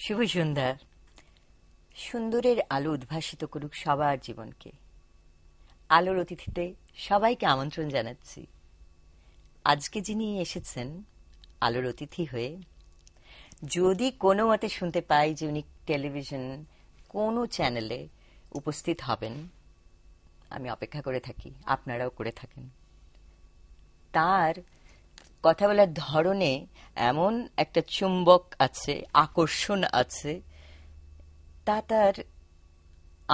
শুভ সন্ধ্যা। সুন্দরের আলো উদ্ভাসিত করুক সবার জীবনকে। আলোর অতিথিতে সবাইকে আমন্ত্রণ জানাচ্ছি। আজকে যিনি এসেছেন আলোর অতিথি হয়ে, যদি কোনো মতে শুনতে পাই যে উনি টেলিভিশন কোনো চ্যানেলে উপস্থিত হবেন, আমি অপেক্ষা করে থাকি, আপনারাও করে থাকেন। তার কথা বলার ধরনে এমন একটা চুম্বক আছে, আকর্ষণ আছে, তার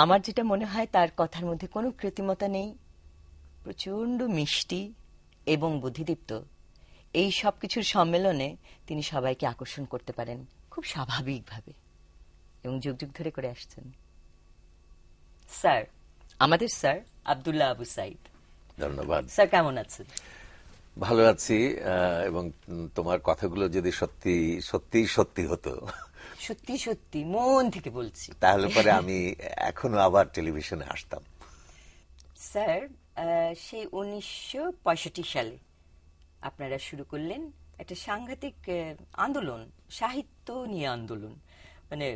আমার যেটা মনে হয় তার কথার মধ্যে কোনো কৃত্রিমতা নেই, প্রচণ্ড মিষ্টি এবং বুদ্ধিদীপ্ত। এই সব কিছুর সম্মেলনে তিনি সবাইকে আকর্ষণ করতে পারেন খুব স্বাভাবিকভাবে এবং যুগ যুগ ধরে করে আসছেন। স্যার, আমাদের স্যার আব্দুল্লাহ আবু সাইদ। ধন্যবাদ স্যার, কেমন আছেন? ভালো আছি। এবং তোমার কথাগুলো যদি সত্যি সত্যি সত্যি হতো, সত্যি সত্যি মন থেকে বলছি, তাহলে পরে আমি এখনো আবার টেলিভিশনে আসতাম। স্যার, সেই 1965 সালে আপনারা শুরু করলেন একটা সাংঘাতিক আন্দোলন, সাহিত্য নিয়ে আন্দোলন। মানে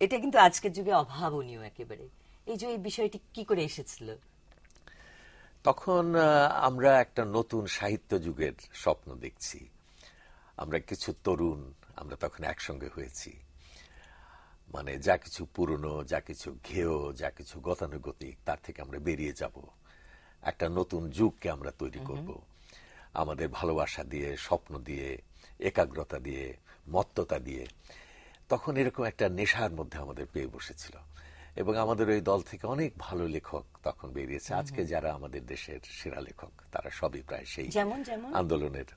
এটা কিন্তু আজকের যুগে অভাবনীয় একেবারে। এই যে এই বিষয়টি কি করে এসেছিল? তখন আমরা একটা নতুন সাহিত্য যুগের স্বপ্ন দেখছি। আমরা কিছু তরুণ, আমরা তখন একসঙ্গে হয়েছি। মানে যা কিছু পুরনো, যা কিছু ঘেয়, যা কিছু গতানুগতিক, তার থেকে আমরা বেরিয়ে যাব, একটা নতুন যুগকে আমরা তৈরি করব আমাদের ভালোবাসা দিয়ে, স্বপ্ন দিয়ে, একাগ্রতা দিয়ে, মত্ততা দিয়ে। তখন এরকম একটা নেশার মধ্যে আমাদের পেয়ে বসেছিল এবং আমাদের ওই দল থেকে অনেক ভালো লেখক তখন বেরিয়েছে। আজকে যারা আমাদের দেশের সেরা লেখক তারা সবই প্রায় সেই আন্দোলনের।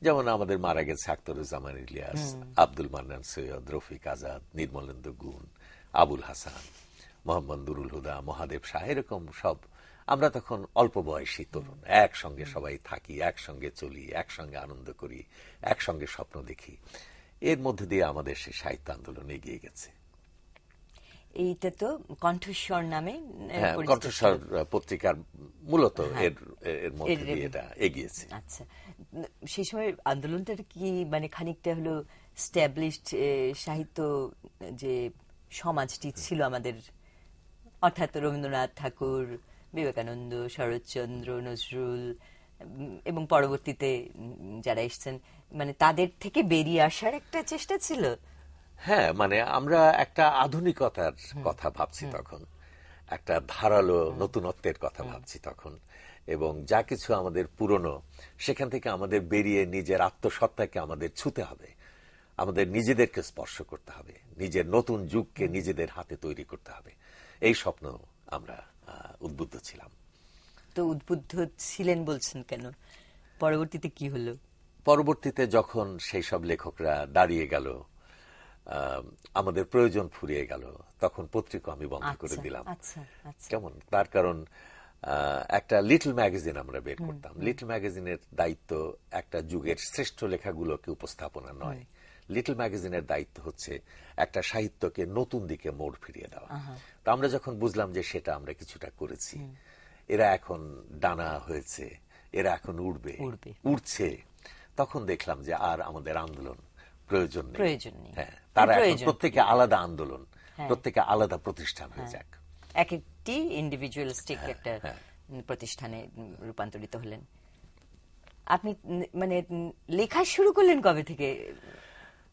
যেমন আমাদের মারা গেছে আখতারুজ্জামান ইলিয়াস, আব্দুল মান্নান সৈয়দ, রফিক আজাদ, নির্মলেন্দু গুণ, আবুল হাসান, মোহাম্মদ নুরুল হুদা, মহাদেব শাহ, এরকম সব। আমরা তখন অল্প বয়সী তরুণ, একসঙ্গে সবাই থাকি, একসঙ্গে চলি, একসঙ্গে আনন্দ করি, একসঙ্গে স্বপ্ন দেখি। এর মধ্যে দিয়ে আমাদের সেই সাহিত্য আন্দোলন এগিয়ে গেছে। এইটা তো কণ্ঠস্বর নামে কণ্ঠস্বর পত্রিকার মূলত এর মধ্যে দিয়ে এটা এগিয়েছে। আচ্ছা, সেই সময় আন্দোলনটা কি মানে খানিকটা হলো স্ট্যাবলিশড সাহিত্য যে সমাজটি ছিল আমাদের, অর্থাৎ রবীন্দ্রনাথ ঠাকুর, বিবেকানন্দ, শরৎচন্দ্র, নজরুল এবং পরবর্তীতে যারা এসছেন, মানে তাদের থেকে বেরিয়ে আসার একটা চেষ্টা ছিল। হ্যাঁ, মানে আমরা একটা আধুনিকতার কথা ভাবছি তখন, একটা ধারালো নতুনত্বের কথা ভাবছি তখন, এবং যা কিছু আমাদের পুরনো সেখান থেকে আমাদের বেরিয়ে নিজের আত্মসত্তাকে আমাদের ছুতে হবে, আমাদের নিজেদেরকে স্পর্শ করতে হবে, নিজের নতুন যুগকে নিজেদের হাতে তৈরি করতে হবে। এই স্বপ্ন আমরা উদ্বুদ্ধ ছিলাম। তো উদ্বুদ্ধ ছিলেন বলছেন কেন? পরবর্তীতে কি হলো? পরবর্তীতে যখন সেই সব লেখকরা দাঁড়িয়ে গেল, আমাদের প্রয়োজন ফুরিয়ে গেল, তখন পত্রিকা আমি বন্ধ করে দিলাম। কেমন? তার কারণ একটা লিটল ম্যাগাজিন আমরা বের করতাম। লিটল ম্যাগাজিনের দায়িত্ব একটা যুগের শ্রেষ্ঠ লেখাগুলোকে উপস্থাপনা নয়। লিটল ম্যাগাজিনের দায়িত্ব হচ্ছে একটা সাহিত্যকে নতুন দিকে মোড় ফিরিয়ে দেওয়া। তো আমরা যখন বুঝলাম যে সেটা আমরা কিছুটা করেছি, এরা এখন ডানা হয়েছে, এরা এখন উড়ছে, তখন দেখলাম যে আর আমাদের আন্দোলন প্রয়োজন নেই। হ্যাঁ, তারা এখন প্রত্যেকে আলাদা আন্দোলন, প্রত্যেকে আলাদা প্রতিষ্ঠান হয়ে যাক, এক একটি ইন্ডিভিজুয়ালিস্টিক একটা প্রতিষ্ঠানে রূপান্তরিত হলেন। আপনি মানে লেখা শুরু করলেন কবে থেকে?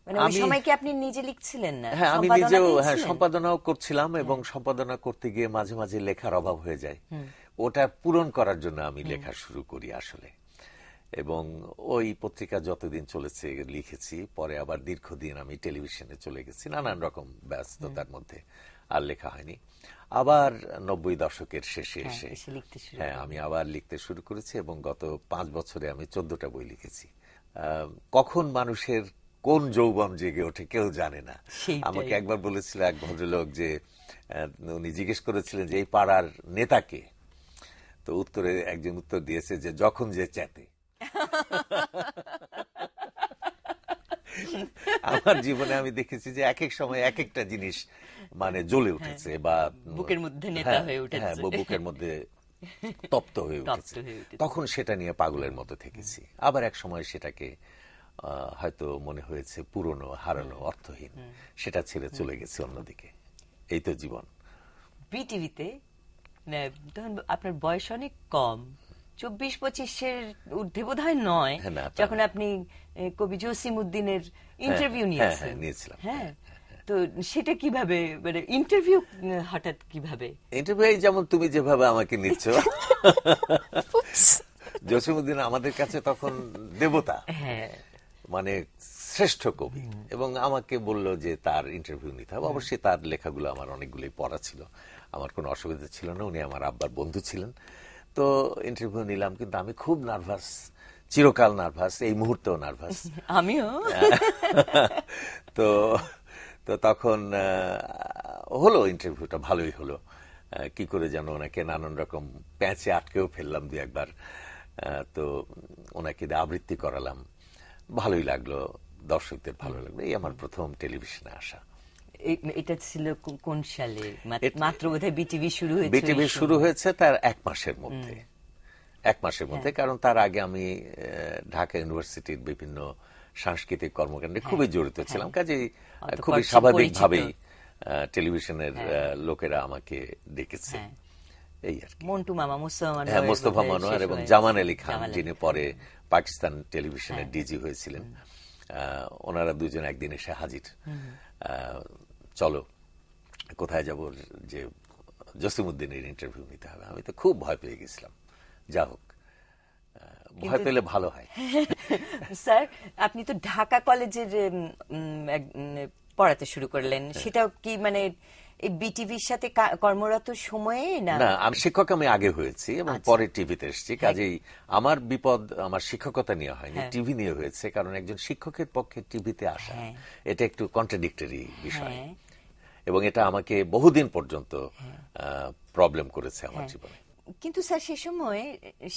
মানে ওই সময় কি আপনি নিজে লিখছিলেন না? হ্যাঁ, আমি নিজেও সম্পাদনাও করছিলাম, এবং সম্পাদনা করতে গিয়ে মাঝে মাঝে লেখার অভাব হয়ে যায়। ওটা পূরণ করার জন্য আমি লেখা শুরু করি আসলে। এবং ওই পত্রিকা যতদিন চলেছে লিখেছি, পরে আবার দীর্ঘদিন আমি টেলিভিশনে চলে গেছি, নানান রকম ব্যস্ততার মধ্যে আর লেখা হয়নি। আবার 90 দশকের শেষে এসে হ্যাঁ, আমি আবার লিখতে শুরু করেছি, এবং গত 5 বছরে আমি 14টা বই লিখেছি। কখন মানুষের কোন যৌবন জেগে ওঠে কেউ জানে না। আমাকে একবার বলেছিল এক ভদ্রলোক যে, উনি জিজ্ঞেস করেছিলেন যে এই পাড়ার নেতাকে, তো উত্তরে একজন উত্তর দিয়েছে যে যখন যে চেতে। আমার জীবনে আমি দেখেছি যে এক এক সময় এক একটা জিনিস মানে জ্বলে উঠেছে, বা বুকের মধ্যে নেতা হয়ে উঠেছে, বুকের মধ্যে তপ্ত হয়ে উঠেছে। তখন সেটা নিয়ে পাগলের মতো থেকেছি। আবার এক সময় সেটাকে হয়তো মনে হয়েছে পুরনো, হারানো, অর্থহীন, সেটা ছেড়ে চলে গেছে অন্যদিকে। এই তো জীবন। বিটিভিতে তখন আপনার বয়স অনেক কম, 24-25-এর ঊর্ধ্বে বোধহয় নয়, হ্যাঁ, না, তা যখন না। আপনি কবি জসিমউদ্দিনের ইন্টারভিউ হ্যাঁ, নিয়েছেন। নিয়েছিলাম। হ্যাঁ, তো সেটা কিভাবে, মানে ইন্টারভিউ হঠাৎ কিভাবে? ইন্টারভিউ যেমন তুমি যেভাবে আমাকে নিচ্ছ, জসিমউদ্দিন আমাদের কাছে তখন দেবতা, হ্যাঁ, মানে শ্রেষ্ঠ কবি, এবং আমাকে বলল যে তার ইন্টারভিউ নিতে হবে। অবশ্যই তার লেখাগুলো আমার অনেকগুলোই পড়া ছিল, আমার কোনো অসুবিধা ছিল না, উনি আমার আব্বার বন্ধু ছিলেন। তো ইন্টারভিউ নিলাম, কিন্তু আমি খুব নার্ভাস, চিরকাল নার্ভাস, এই মুহূর্তেও নার্ভাস। আমিও। তো তো তখন হলো, ইন্টারভিউটা ভালোই হলো। কি করে যেন ওনাকে নানান রকম প্যাঁচে আটকেও ফেললাম দু একবার। তো ওনাকে দিয়ে আবৃত্তি করালাম, ভালোই লাগলো, দর্শকদের ভালো লাগলো। এই আমার প্রথম টেলিভিশনে আসা। এটা ছিল কোন সালে? মাত্র বোধহয় বিটিভি শুরু হয়েছে। বিটিভি শুরু হয়েছে তার 1 মাসের মধ্যে, 1 মাসের মধ্যে। কারণ তার আগে আমি ঢাকা ইউনিভার্সিটির বিভিন্ন সাংস্কৃতিক কর্মকাণ্ডে খুবই জড়িত ছিলাম, কাজেই খুবই স্বাভাবিকভাবেই টেলিভিশনের লোকেরা আমাকে ডেকেছে, এই আর কি। মন্টু মামা, মোস্তফা মনোয়ার এবং জামান আলী খান, যিনি পরে পাকিস্তান টেলিভিশনের ডিজি হয়েছিলেন, ওনারা দুজন একদিন এসে হাজির। চলো, কোথায় যাব, যে জসিমউদ্দিনের ইন্টারভিউ নিতে হবে। আমি তো খুব ভয় পেয়ে গেছিলাম। যা হোক, ভয় পেলে ভালো হয়। স্যার, আপনি তো ঢাকা কলেজের পড়াতে শুরু করলেন, সেটাও কি মানে এই বিটিভির সাথে কর্মরত সময়ে? না না, আমি শিক্ষক আমি আগে হয়েছি এবং পরে টিভিতে এসেছি। কাজেই আমার বিপদ আমার শিক্ষকতা নিয়ে হয়নি, টিভি নিয়ে হয়েছে। কারণ একজন শিক্ষকের পক্ষে টিভিতে আসা, এটা একটু কন্ট্রাডিক্টরি বিষয়, এবং এটা আমাকে বহুদিন পর্যন্ত প্রবলেম করেছে আমার জীবনে। কিন্তু স্যার, সে সময়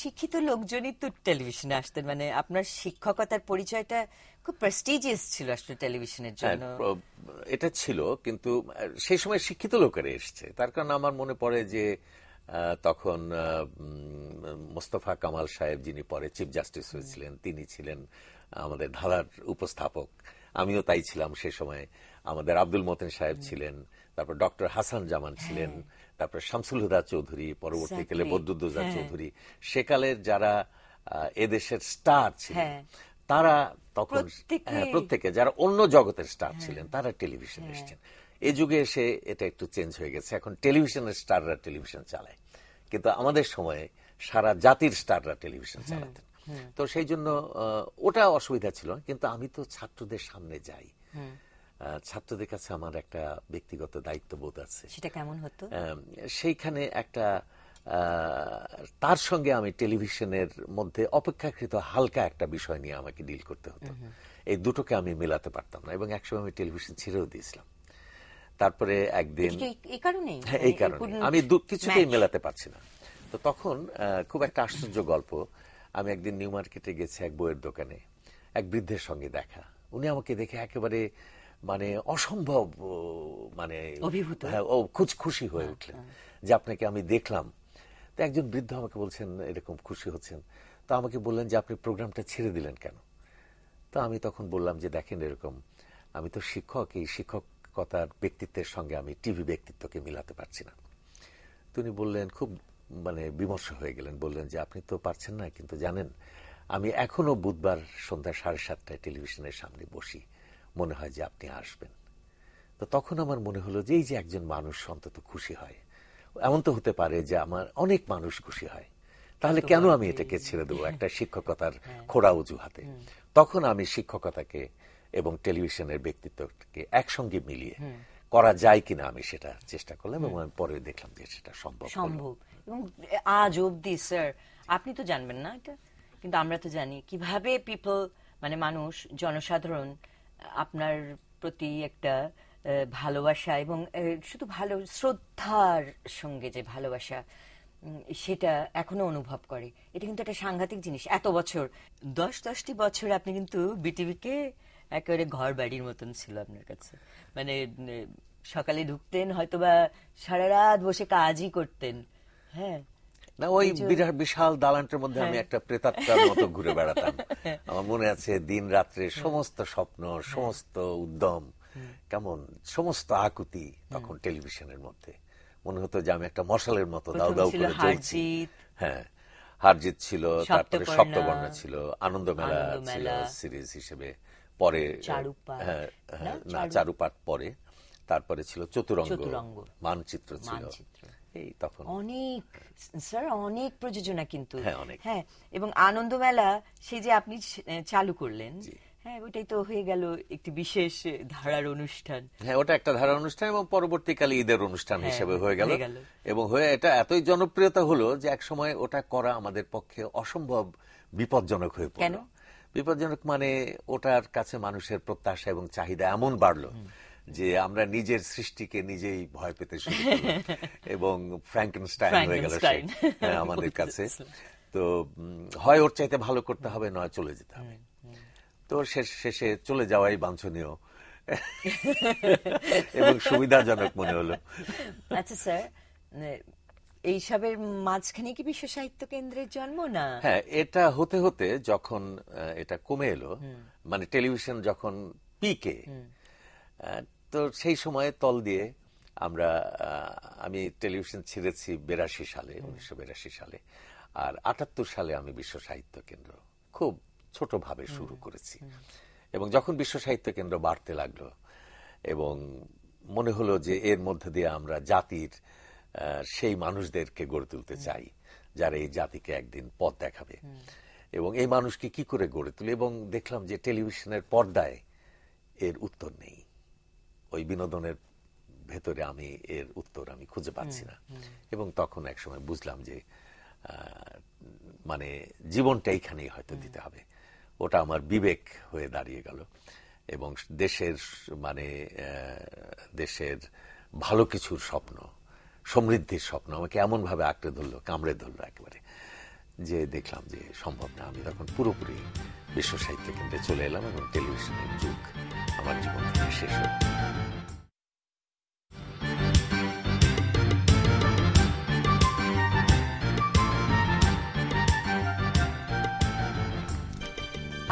শিক্ষিত লোকজনই তো টেলিভিশনে আসতেন, মানে আপনার শিক্ষকতার পরিচয়টা খুব প্রেস্টিজিয়াস ছিল আসলে টেলিভিশনের জন্য। এটা ছিল, কিন্তু সেই সময় শিক্ষিত লোকেরা এসছে। তার কারণ আমার মনে পড়ে যে তখন মোস্তফা কামাল সাহেব, যিনি পরে চিফ জাস্টিস হয়েছিলেন, তিনি ছিলেন আমাদের ধারার উপস্থাপক, আমিও তাই ছিলাম সে সময়। আমাদের আব্দুল মতিন সাহেব ছিলেন, তারপর ডক্টর হাসান জামান ছিলেন, তারপর শামসুল হুদা চৌধুরী, পরবর্তীকালে বদরুদ্দোজা চৌধুরী। সেকালের যারা এদেশের স্টার ছিলেন, তারা তখন প্রত্যেকে যারা অন্য জগতের স্টার ছিলেন, তারা টেলিভিশনে এসেছেন। এই যুগে এসে এটা একটু চেঞ্জ হয়ে গেছে, এখন টেলিভিশনের স্টাররা টেলিভিশন চালায়, কিন্তু আমাদের সময়ে সারা জাতির স্টাররা টেলিভিশন চালাতেন। তো সেই জন্য ওটা অসুবিধা ছিল না। কিন্তু আমি তো ছাত্রদের সামনে যাই, ছাত্রদের কাছে আমার একটা ব্যক্তিগত দায়িত্ববোধ আছে। সেটা কেমন হতো? সেইখানে একটা তার সঙ্গে আমি টেলিভিশনের মধ্যে অপেক্ষাকৃত হালকা একটা বিষয় নিয়ে আমাকে ডিল করতে হতো। এই দুটোকে আমি মেলাতে পারতাম না, এবং একসময় আমি টেলিভিশন ছেড়েও দিয়েছিলাম। তারপরে একদিন এই কারণেই আমি কিছুতেই মেলাতে পারছি না। তো তখন খুব একটা আশ্চর্য গল্প, আমি একদিন নিউ মার্কেটে গেছি এক বইয়ের দোকানে, এক বৃদ্ধের সঙ্গে দেখা। উনি আমাকে দেখে একেবারে মানে অসম্ভব, মানে অভিভূত, খুশি হয়ে উঠলেন যে আপনাকে আমি দেখলাম। তো একজন বৃদ্ধ আমাকে বলছেন এরকম খুশি হচ্ছেন, তো আমাকে বললেন যে আপনি প্রোগ্রামটা ছেড়ে দিলেন কেন? তো আমি তখন বললাম যে দেখেন, এরকম আমি তো শিক্ষক, এই শিক্ষকতার ব্যক্তিত্বের সঙ্গে আমি টিভি ব্যক্তিত্বকে মিলাতে পারছি না। তিনি বললেন, খুব মানে বিমর্ষ হয়ে গেলেন, বললেন যে আপনি তো পারছেন না, কিন্তু জানেন আমি এখনো বুধবার সন্ধ্যা 7:30টায় টেলিভিশনের সামনে বসি, মনে হয় যে আপনি আসবেন। তো তখন আমার মনে হলো যে এই যে একজন মানুষ অন্তত খুশি হয়, এমন তো হতে পারে যে আমার অনেক মানুষ খুশি হয়, তাহলে কেন আমি এটাকে ছেড়ে দেবো একটা শিক্ষকতার খোড়া অজুহাতে? তখন আমি শিক্ষকতাকে এবং টেলিভিশনের ব্যক্তিত্বকে একসঙ্গে মিলিয়ে করা যায় কিনা আমি সেটা চেষ্টা করলাম, এবং আমি পরে দেখলাম যে সেটা সম্ভব। এবং আজ অবধি স্যার, আপনি তো জানবেন না এটা, কিন্তু আমরা তো জানি কিভাবে মানে মানুষ, জনসাধারণ আপনার প্রতি একটা ভালোবাসা, এবং শুধু ভালো শ্রদ্ধার সঙ্গে যে ভালোবাসা, সেটা এখনো অনুভব করে। এটা কিন্তু একটা সাংঘাতিক জিনিস। এত বছর, 10টি বছর আপনি কিন্তু বিটিভিকে একেবারে ঘর বাড়ির মতন ছিল আপনার কাছে। মানে সকালে ঢুকতেন, হয়তোবা সারা রাত বসে কাজই করতেন। হ্যাঁ, না, ওই বিরাট বিশাল দালানটার মধ্যে আমি একটা প্রেতাত্মার মতো ঘুরে বেড়াতাম। আমার মনে আছে দিন রাত্রে সমস্ত স্বপ্ন, সমস্ত উদ্যম, কেমন সমস্ত আকুতি তখন টেলিভিশনের মধ্যে মনে হতো যে আমি একটা মশালের মতো দাউ দাউ করে জ্বলছি। হ্যাঁ, হারজিত ছিল, তারপরে সপ্তবর্ণ ছিল, আনন্দমেলা ছিল সিরিজ হিসেবে, পরে না চারুপাঠ পরে, তারপরে ছিল চতুরঙ্গ, মানচিত্র ছিল। এই তখন অনেক স্যার, অনেক প্রযোজনা কিন্তু। অনেক। হ্যাঁ, এবং আনন্দমেলা সেই যে আপনি চালু করলেন, হ্যাঁ, ওটাই তো হয়ে গেল একটি বিশেষ ধারার অনুষ্ঠান। হ্যাঁ, ওটা একটা ধারার অনুষ্ঠান এবং পরবর্তীকালে ঈদের অনুষ্ঠান হিসেবে হয়ে গেল। এবং হয়ে এটা এতই জনপ্রিয়তা হলো যে এক সময় ওটা করা আমাদের পক্ষে অসম্ভব বিপজ্জনক হয়ে পড়ল। কেন বিপজ্জনক? মানে ওটার কাছে মানুষের প্রত্যাশা এবং চাহিদা এমন বাড়লো যে আমরা নিজের সৃষ্টিকে নিজেই ভয় পেতে শুরু করলাম এবং ফ্র্যাঙ্কেনস্টাইন হয়ে গেল আমাদের কাছে। তো হয় ওর চাইতে ভালো করতে হবে, নয় চলে যেতে হবে। তো শেষে চলে যাওয়াই বাঞ্ছনীয় এবং সুবিধাজনক মনে হলো। আচ্ছা স্যার, এইসবের মাঝখানে কি বিশ্ব সাহিত্য কেন্দ্রের জন্ম? না, হ্যাঁ, এটা হতে হতে যখন এটা কমে এলো, মানে টেলিভিশন যখন পিকে, তো সেই সময়ে তল দিয়ে আমি টেলিভিশন ছেড়েছি 1982 সালে, আর 78 সালে আমি বিশ্ব সাহিত্য কেন্দ্র খুব ছোটভাবে শুরু করেছি। এবং যখন বিশ্ব সাহিত্য কেন্দ্র বাড়তে লাগলো এবং মনে হলো যে এর মধ্যে দিয়ে আমরা জাতির সেই মানুষদেরকে গড়ে তুলতে চাই যারা এই জাতিকে একদিন পথ দেখাবে, এবং এই মানুষকে কি করে গড়ে তুলে, এবং দেখলাম যে টেলিভিশনের পর্দায় এর উত্তর নেই। ওই বিনোদনের ভেতরে এর উত্তর আমি খুঁজে পাচ্ছি না। এবং তখন এক সময় বুঝলাম যে মানে জীবনটা এইখানেই হয়তো দিতে হবে। ওটা আমার বিবেক হয়ে দাঁড়িয়ে গেল এবং দেশের ভালো কিছুর স্বপ্ন, সমৃদ্ধির স্বপ্ন আমাকে এমন ভাবে আঁকড়ে ধরলো, কামড়ে ধরলো একেবারে, যে দেখলাম যে সম্ভব না। আমি তখন পুরোপুরি বিশ্ব সাহিত্য কেন্দ্রে চলে এলাম এবং টেলিভিশনের যুগ আমার জীবন থেকে শেষ হল।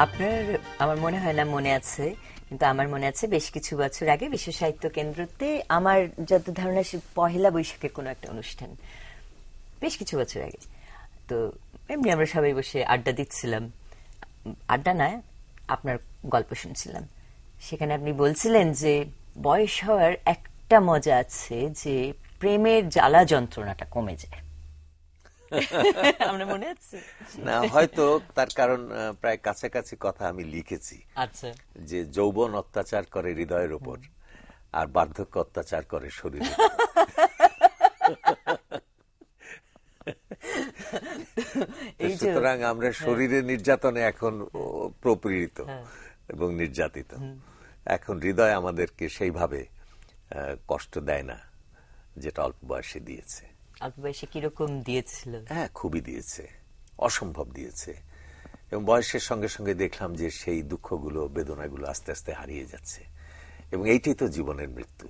আপনার আমার মনে হয় না মনে আছে, কিন্তু আমার মনে আছে বেশ কিছু বছর আগে বিশ্ব সাহিত্য কেন্দ্রতে আমার যত ধারণা পহেলা বৈশাখের কোনো একটা অনুষ্ঠান, বেশ কিছু বছর আগে। তো এমনি আমরা সবাই বসে আড্ডা দিচ্ছিলাম, আড্ডা নয়, আপনার গল্প শুনছিলাম। সেখানে আপনি বলছিলেন যে বয়স হওয়ার একটা মজা আছে যে প্রেমের জ্বালা যন্ত্রণাটা কমে যায়। আমার মনে আছে না, হয়তো তার কারণ প্রায় কাছাকাছি কথা আমি লিখেছি। আচ্ছা, যে যৌবন অত্যাচার করে হৃদয়ের উপর আর বার্ধক্য অত্যাচার করে শরীরে। সুতরাং আমরা শরীরের নির্যাতনে এখন প্রপীড়িত এবং নির্যাতিত। এখন হৃদয় আমাদেরকে সেইভাবে কষ্ট দেয় না যেটা অল্প বয়সে দিয়েছে। অল্প বয়সে কিরকম দিয়েছিল? হ্যাঁ, খুবই দিয়েছে, অসম্ভব দিয়েছে। এবং বয়সের সঙ্গে সঙ্গে দেখলাম যে সেই দুঃখগুলো, বেদনাগুলো আস্তে আস্তে হারিয়ে যাচ্ছে। এবং এইটাই তো জীবনের মৃত্যু।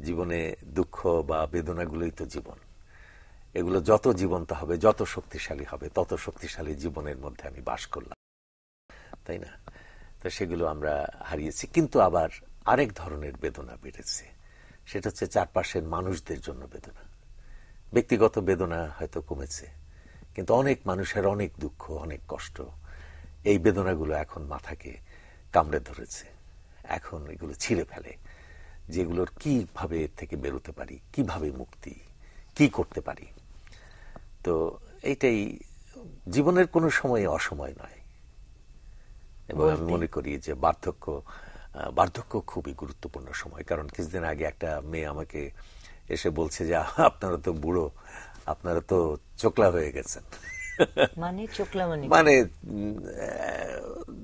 জীবনে দুঃখ বা বেদনাগুলোই তো জীবন। এগুলো যত জীবন্ত হবে, যত শক্তিশালী হবে, তত শক্তিশালী জীবনের মধ্যে আমি বাস করলাম, তাই না? তো সেগুলো আমরা হারিয়েছি। কিন্তু আবার আরেক ধরনের বেদনা বেড়েছে, সেটা হচ্ছে চারপাশের মানুষদের জন্য বেদনা। ব্যক্তিগত বেদনা হয়তো কমেছে, কিন্তু অনেক মানুষের অনেক দুঃখ, অনেক কষ্ট, এই বেদনাগুলো এখন মাথাকে কামড়ে ধরেছে। এখন এগুলো ছিঁড়ে ফেলে, যেগুলোর কিভাবে এর থেকে বেরোতে পারি, কিভাবে মুক্তি, কি করতে পারি। তো এইটাই জীবনের কোনো সময় অসময় নয়। এবং আমি মনে করি যে বার্ধক্য খুবই গুরুত্বপূর্ণ সময়। কারণ কিছুদিন আগে একটা মেয়ে আমাকে এসে বলছে যে আপনারা তো বুড়ো, আপনারা তো চোকলা হয়ে গেছেন। মানে চোকলা মানে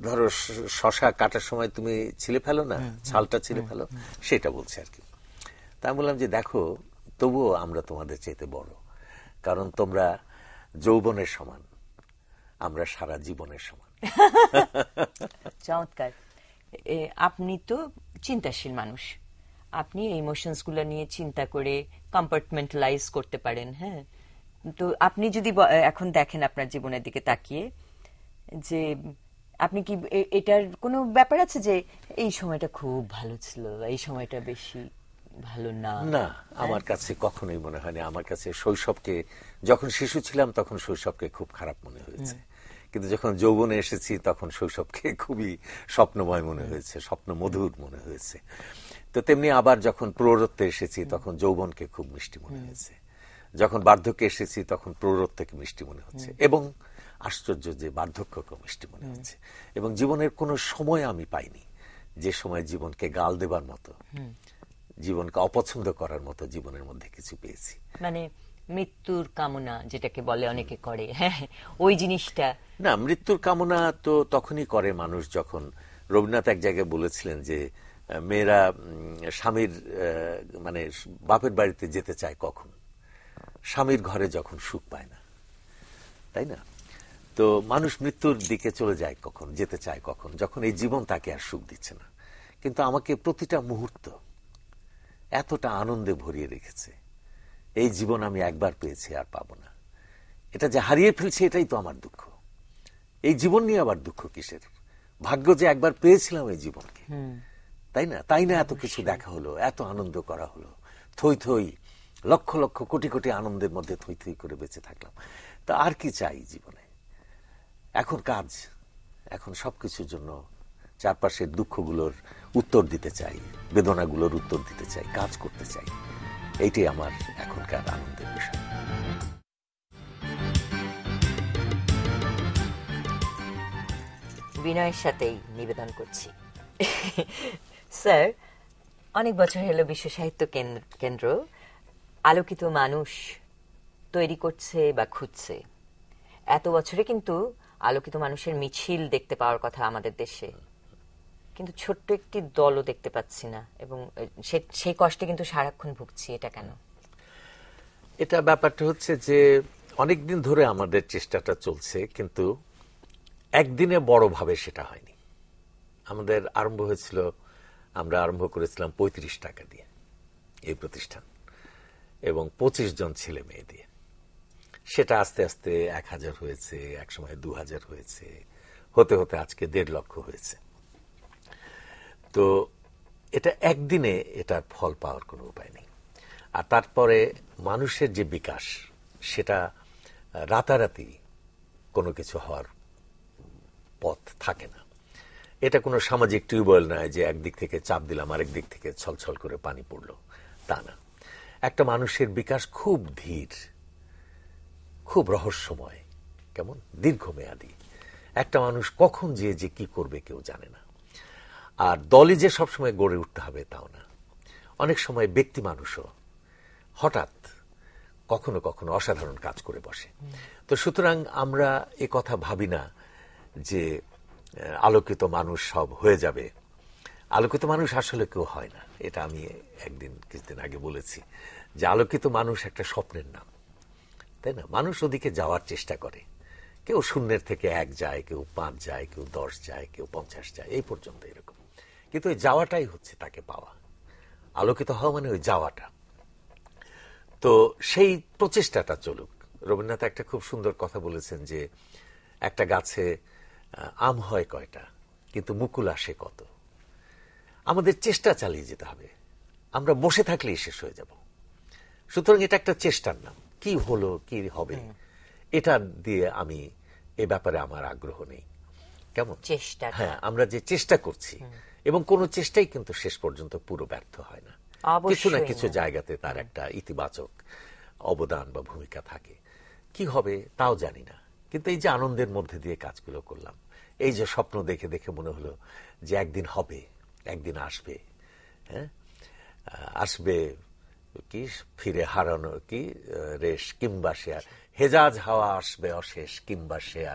ধরো শশা কাটার সময় তুমি ছিলে ফেলো না, ছালটা ছিলে ফেলো, সেটা বলছে আর কি। তা আমি বললাম যে দেখো, তবুও আমরা তোমাদের চাইতে বড়, কারণ তোমরা যৌবনের সমান, আমরা সারা জীবনের সমান। চমৎকার। আপনি তো চিন্তাশীল মানুষ, আপনি ইমোশনস গুলো নিয়ে চিন্তা করে কম্পার্টমেন্টালাইজ করতে পারেন। হ্যাঁ, তো আপনি যদি এখন দেখেন আপনার জীবনের দিকে তাকিয়ে, যে আপনি কি এটার কোনো ব্যাপার আছে যে এই সময়টা খুব ভালো ছিল, এই সময়টা বেশি ভালো না? না, আমার কাছে কখনোই মনে হয়নি। আমার কাছে শৈশবকে, যখন শিশু ছিলাম তখন শৈশবকে খুব খারাপ মনে হয়েছে, কিন্তু যখন যৌবনে এসেছি তখন শৈশবকে খুবই স্বপ্নময় মনে হয়েছে, স্বপ্নমধুর মনে হয়েছে। তো তেমনি আবার যখন প্রৌঢ়ত্বে এসেছি তখন যৌবনকে খুব মিষ্টি মনে হয়েছে, যখন বার্ধক্যে এসেছি তখন প্রৌঢ়ত্বকে মিষ্টি মনে হচ্ছে, এবং আশ্চর্য যে বার্ধক্যকে মিষ্টি মনে হচ্ছে। এবং জীবনের কোনো সময় আমি পাইনি যে সময় জীবনকে গাল দেবার মতো, জীবনকে অপছন্দ করার মতো জীবনের মধ্যে কিছু পেয়েছি। মানে মৃত্যুর কামনা যেটাকে বলে অনেকে করে, হ্যাঁ, ওই জিনিসটা না, মৃত্যুর কামনা তো তখনই করে মানুষ যখন, রবীন্দ্রনাথ এক জায়গায় বলেছিলেন যে মেয়েরা স্বামীর মানে বাপের বাড়িতে যেতে চায় কখন, স্বামীর ঘরে যখন সুখ পায় না, তাই না? তো মানুষ মৃত্যুর দিকে চলে যায় কখন, যেতে চায় কখন, যখন এই জীবন তাকে আর সুখ দিচ্ছে না। কিন্তু আমাকে প্রতিটা মুহূর্ত এতটা আনন্দে ভরিয়ে রেখেছে, এই জীবন আমি একবার পেয়েছি আর পাবো না, এটা যে হারিয়ে ফেলছি এটাই তো আমার দুঃখ। এই জীবন নিয়ে আবার দুঃখ কিসের? ভাগ্য যে একবার পেয়েছিলাম এই জীবনকে, তাই না? তাই না এত কিছু দেখা হলো, এত আনন্দ করা হলো, থই থই, লক্ষ লক্ষ কোটি কোটি আনন্দের মধ্যে থই থই করে বেঁচে থাকলাম। তা আর কি চাই জীবনে? এখন কাজ, এখন সবকিছুর জন্য চারপাশের দুঃখগুলোর উত্তর দিতে চাই, বেদনাগুলোর উত্তর দিতে চাই, কাজ করতে চাই। এইটাই আমার এখনকার আনন্দের বিষয়। বিনয়ের সাথেই নিবেদন করছি। স্যার, অনেক বছর হলো বিশ্ব সাহিত্য কেন্দ্র আলোকিত মানুষ তৈরি করছে বা খুঁজছে। এত বছরে কিন্তু আলোকিত মানুষের মিছিল দেখতে পাওয়ার কথা আমাদের দেশে, কিন্তু ছোট্ট একটি দলও দেখতে পাচ্ছি না, এবং সেই কষ্টে কিন্তু সারাক্ষণ ভুগছি। এটা কেন? এটা ব্যাপারটা হচ্ছে যে অনেকদিন ধরে আমাদের চেষ্টাটা চলছে, কিন্তু একদিনে বড়ভাবে সেটা হয়নি। আমাদের আরম্ভ হয়েছিল, আমরা আরম্ভ করেছিলাম ৩৫ টাকা দিয়ে এই প্রতিষ্ঠান, এবং ২৫ জন ছেলে মেয়ে দিয়ে। সেটা আস্তে আস্তে ১,০০০ হয়েছে, একসময় ২,০০০ হয়েছে, হতে হতে আজকে ১.৫ লক্ষ হয়েছে। তো এটা একদিনে এটার ফল পাওয়ার কোনো উপায় নেই। আর তারপরে মানুষের যে বিকাশ, সেটা রাতারাতি কোনো কিছু হওয়ার পথ থাকে না। এটা কোনো সামাজিক টিউবওয়েল নয় যে একদিক থেকে চাপ দিলাম আরেক দিক থেকে ছলছল করে পানি পড়লো, তা না। একটা মানুষের বিকাশ খুব ধীর, খুব রহস্যময়, কেমন দীর্ঘমেয়াদী। একটা মানুষ কখন যে কি করবে কেউ জানে না। আর দলই যে সবসময় গড়ে উঠতে হবে তাও না। অনেক সময় ব্যক্তি মানুষও হঠাৎ কখনো কখনো অসাধারণ কাজ করে বসে। তো সুতরাং আমরা এ কথা ভাবি না যে আলোকিত মানুষ সব হয়ে যাবে। আলোকিত মানুষ আসলে কেউ হয় না। এটা আমি কিছুদিন আগে বলেছি যে আলোকিত মানুষ একটা স্বপ্নের নাম, তাই না? মানুষ ওদিকে যাওয়ার চেষ্টা করে, কেউ শূন্যের থেকে ১ যায়, কেউ ৫ যায়, কেউ ১০ যায়, কেউ ৫০ যায়, এই পর্যন্ত এরকম। কিন্তু ওই যাওয়াটাই হচ্ছে তাকে পাওয়া। আলোকিত হওয়া মানে ওই যাওয়াটা। তো সেই প্রচেষ্টাটা চলুক। রবীন্দ্রনাথ একটা খুব সুন্দর কথা বলেছেন যে একটা গাছে আম হয় কয়টা, কিন্তু মুকুল আসে কত। আমাদের চেষ্টা চালিয়ে যেতে হবে, আমরা বসে থাকলেই শেষ হয়ে যাব। সুতরাং এটা একটা চেষ্টার নাম। কি হলো, কি হবে, এটা দিয়ে আমি এ ব্যাপারে আমার আগ্রহ নেই। কেমন চেষ্টা? হ্যাঁ, আমরা যে চেষ্টা করছি, এবং কোন চেষ্টাই কিন্তু শেষ পর্যন্ত পুরো ব্যর্থ হয় না। কিছু না কিছু জায়গাতে তার একটা ইতিবাচক অবদান বা ভূমিকা থাকে। কি হবে তাও জানি না, কিন্তু এই যে আনন্দের মধ্যে দিয়ে কাজগুলো করলাম, এই যে স্বপ্ন দেখে দেখে মনে হলো যে একদিন হবে, একদিন আসবে, হ্যাঁ আসবে, কি ফিরে হারানো কি রেশ, কিংবা সে আর হেজাজ হাওয়া আসবে অশেষ, কিংবা সে আর